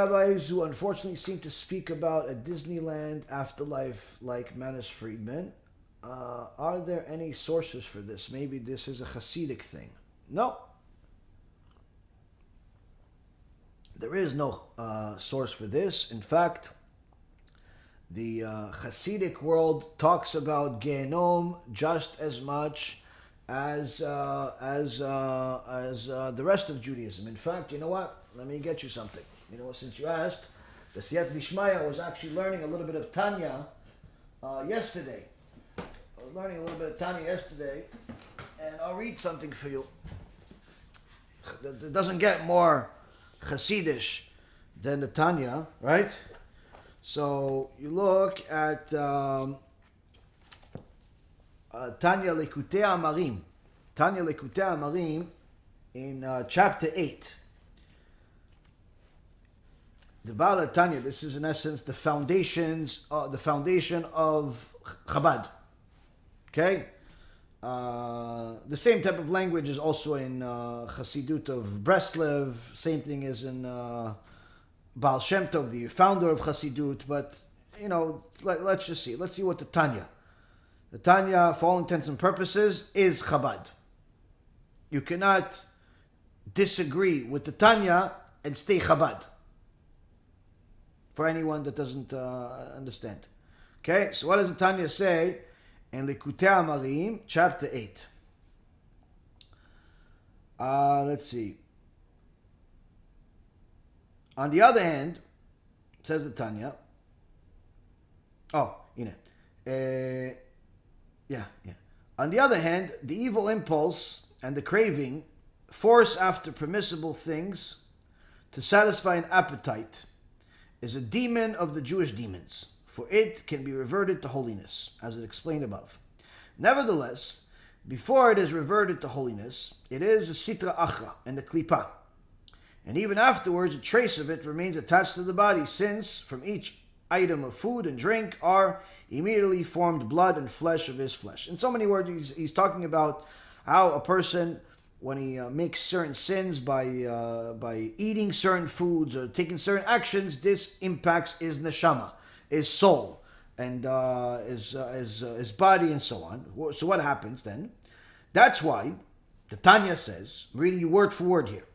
rabbis who unfortunately seem to speak about a Disneyland afterlife like Manis Friedman. Are there any sources for this? Maybe this is a Hasidic thing. No. There is no source for this. In fact, the Hasidic world talks about Gehinom just as much as the rest of Judaism. In fact, you know what? Let me get you something. You know, since you asked, the Siyat Lishmaya was actually learning a little bit of Tanya yesterday. I was learning a little bit of Tanya yesterday, and I'll read something for you. It doesn't get more Hasidish than the Tanya, right? So you look at Tanya Likutei Amarim. Tanya Likutei Amarim in chapter 8. The Baal Tanya, this is in essence the foundation of Chabad. Okay? The same type of language is also in Hasidut of Breslev. Same thing is in Baal Shem Tov, the founder of Hasidut. But, you know, let's just see. Let's see what the Tanya. The Tanya, for all intents and purposes, is Chabad. You cannot disagree with the Tanya and stay Chabad. For anyone that doesn't understand. Okay, so what does the Tanya say in Likutei Amarim, chapter 8? Let's see. On the other hand, says the Tanya. On the other hand, the evil impulse and the craving force after permissible things to satisfy an appetite is a demon of the Jewish demons, for it can be reverted to holiness, as it explained above. Nevertheless, before it is reverted to holiness, it is a sitra achra and a klipa. And even afterwards, a trace of it remains attached to the body, since from each item of food and drink are immediately formed blood and flesh of his flesh. In so many words, he's talking about how a person, when he makes certain sins by eating certain foods or taking certain actions, this impacts his neshama, his soul, and his body, and so on. So what happens then? That's why the Tanya says, I'm reading you word for word here.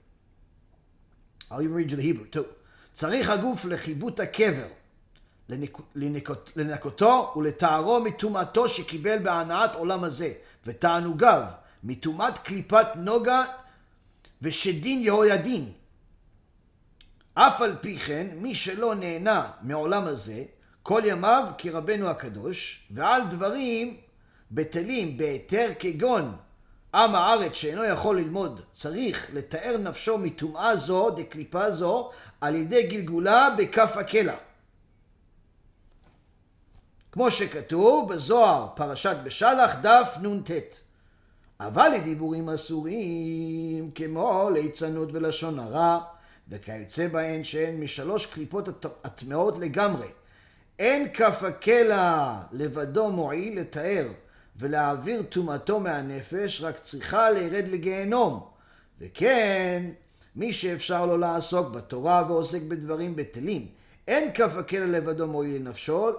I'll even read you the Hebrew too. צריך הגוף לחיבוט הקבר, לנקותו ולתארו מטומאתו שקיבל בהנאת עולם הזה, ותענוגיו מטומאת קליפת נוגה ושדין יהוידין. אף על פי כן, מי שלא נהנה מעולם הזה, כל ימיו כרבנו הקדוש, ועל דברים בטלים בהיתר כגון עם הארץ שאינו יכול ללמוד, צריך לתאר נפשו מטומאה זו, דקליפה זו, על ידי גלגולה בכף הקלע. כמו שכתוב בזוהר פרשת בשלח דף נ"ט. אבל לדיבורים אסורים, כמו ליצנות ולשון הרע, וכיוצא בהן שהן משלוש קליפות הטמעות לגמרי, אין כף הקלע לבדו מועיל לתאר ולהעביר טומאתו מהנפש, רק צריכה לירד לגיהנום. וכן, מי שאפשר לו לעסוק בתורה ועוסק בדברים בטלים, אין כף הקלע לבדו מועיל לנפשו,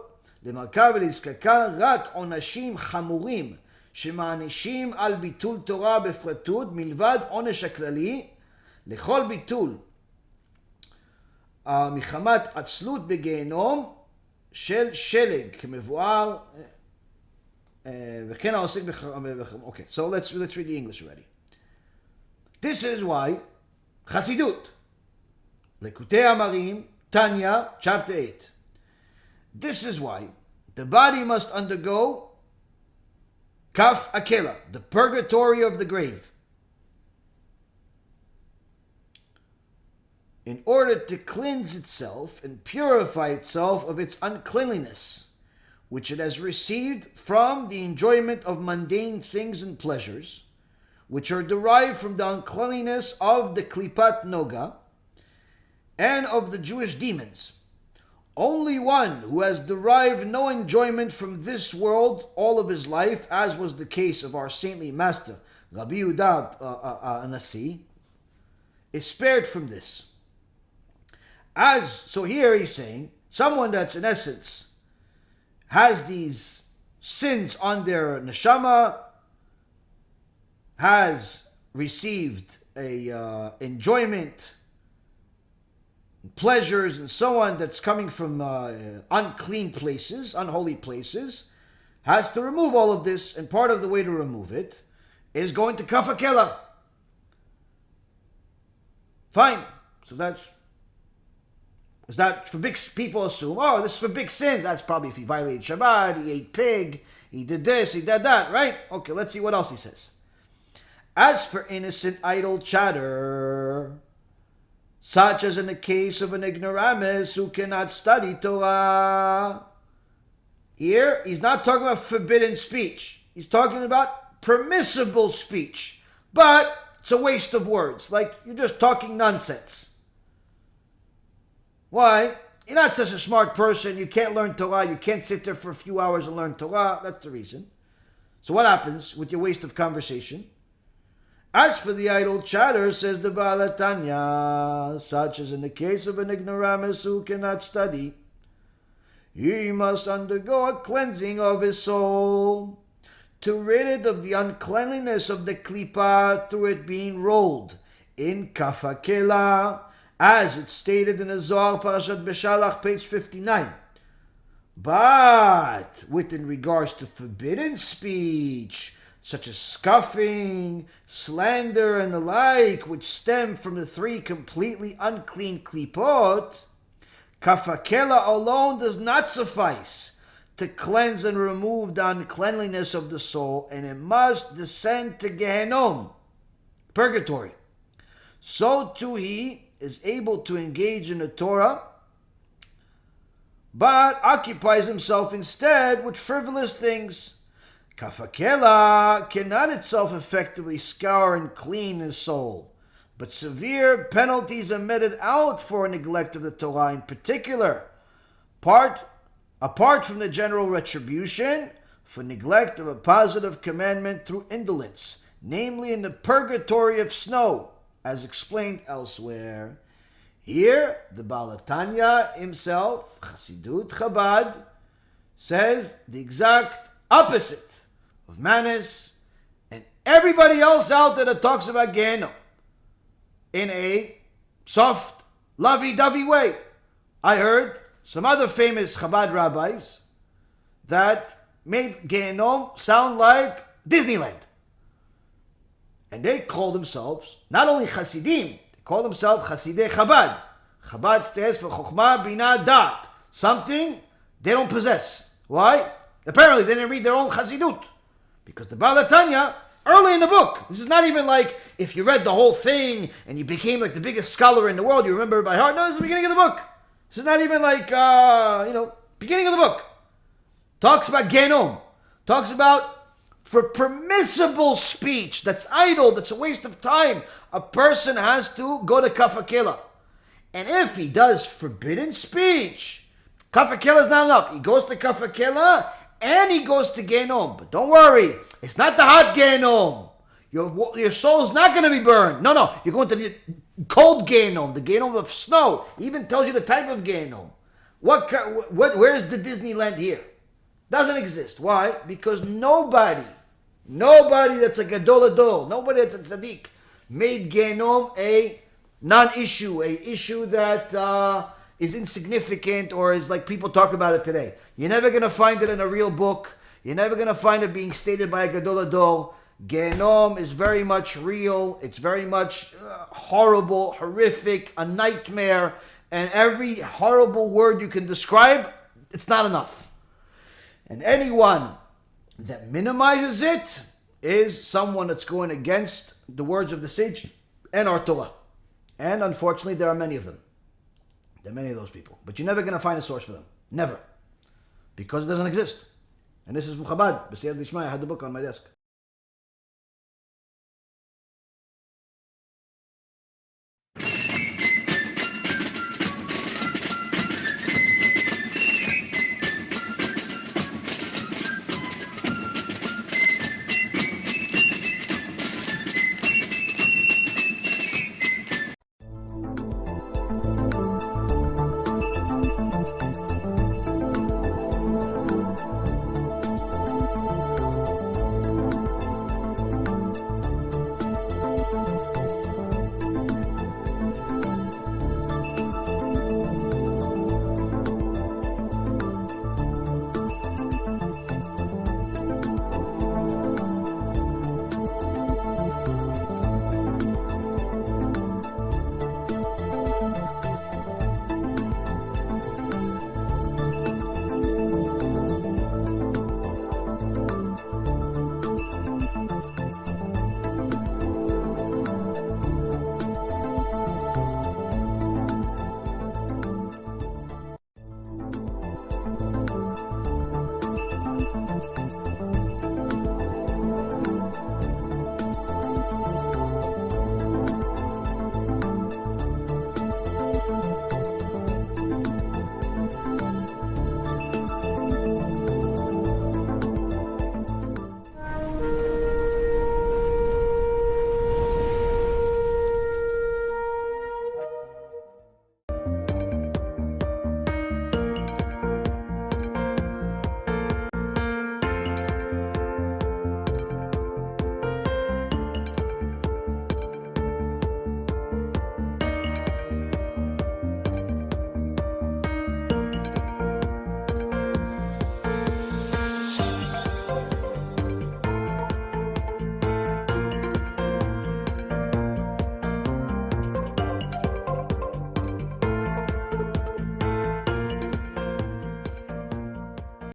למרכה ולזקקה רק עונשים חמורים, שמענישים על ביטול תורה בפרטות, מלבד עונש הכללי, לכל ביטול מחמת עצלות בגיהנום של שלג, כמבואר, וכן העוסק okay, so let's read the English already. This is why Hasidut, Likutei Amarim, Tanya, chapter 8. This is why the body must undergo Kaf Akela, the purgatory of the grave, in order to cleanse itself and purify itself of its uncleanliness, which it has received from the enjoyment of mundane things and pleasures, which are derived from the uncleanliness of the Klipat Noga and of the Jewish demons. Only one who has derived no enjoyment from this world all of his life, as was the case of our saintly master, Rabbi Yehuda Nasi, is spared from this. So here he's saying, someone that's in essence has these sins on their neshama, has received a enjoyment, pleasures, and so on that's coming from unclean places, unholy places, has to remove all of this, and part of the way to remove it is going to kafakela. Fine. So is that for big people assume, oh, this is for big sins. That's probably if he violated Shabbat, he ate pig, he did this, he did that, right? Okay, let's see what else he says. As for innocent idle chatter, such as in the case of an ignoramus who cannot study Torah. Here, he's not talking about forbidden speech. He's talking about permissible speech. But it's a waste of words. Like, you're just talking nonsense. Why? You're not such a smart person. You can't learn Torah. You can't sit there for a few hours and learn Torah. That's the reason. So what happens with your waste of conversation? As for the idle chatter, says the Tanya, such as in the case of an ignoramus who cannot study, he must undergo a cleansing of his soul to rid it of the uncleanliness of the klipa through it being rolled in kafakela, as it's stated in the Zohar Parashat Beshalach, page 59. But within regards to forbidden speech, such as scoffing, slander, and the like, which stem from the three completely unclean klipot, kafakela alone does not suffice to cleanse and remove the uncleanliness of the soul, and it must descend to Gehinom, purgatory. So too he is able to engage in the Torah, but occupies himself instead with frivolous things. Kafakela cannot itself effectively scour and clean his soul, but severe penalties are meted out for neglect of the Torah in particular, apart from the general retribution for neglect of a positive commandment through indolence, namely in the purgatory of snow, as explained elsewhere. Here, the Tanya himself, Chassidut Chabad, says the exact opposite of Manis and everybody else out there that talks about Gehinom in a soft, lovey-dovey way. I heard some other famous Chabad rabbis that made Gehinom sound like Disneyland. And they call themselves not only Hasidim, they call themselves Hasidei Chabad. Chabad stands for Chokhmah Binah Dat, something they don't possess. Why? Apparently they didn't read their own Hasidut. Because the Baal Tanya, early in the book, this is not even like if you read the whole thing and you became like the biggest scholar in the world, you remember it by heart. No, this is the beginning of the book. This is not even like, beginning of the book. Talks about Gehinom. Talks about for permissible speech that's idle, that's a waste of time, a person has to go to kafakela. And if he does forbidden speech, kafakela is not enough. He goes to kafakela and he goes to Gehinom. But don't worry, it's not the hot Gehinom. Your soul's not going to be burned. No, you're going to the cold Gehinom, the Gehinom of snow. He even tells you the type of Gehinom. Where's the Disneyland here? Doesn't exist. Why? Because nobody that's a Gadol Adol, nobody that's a Tzaddik, made Gehinom a non-issue, a issue that is insignificant or is like people talk about it today. You're never going to find it in a real book. You're never going to find it being stated by a Gadol Adol. Gehinom is very much real. It's very much horrible, horrific, a nightmare. And every horrible word you can describe, it's not enough. And anyone that minimizes it is someone that's going against the words of the sage and our Torah. And unfortunately, there are many of them. There are many of those people. But you're never going to find a source for them. Never. Because it doesn't exist. And this is from Chabad. B'siyad Lishma, I had the book on my desk.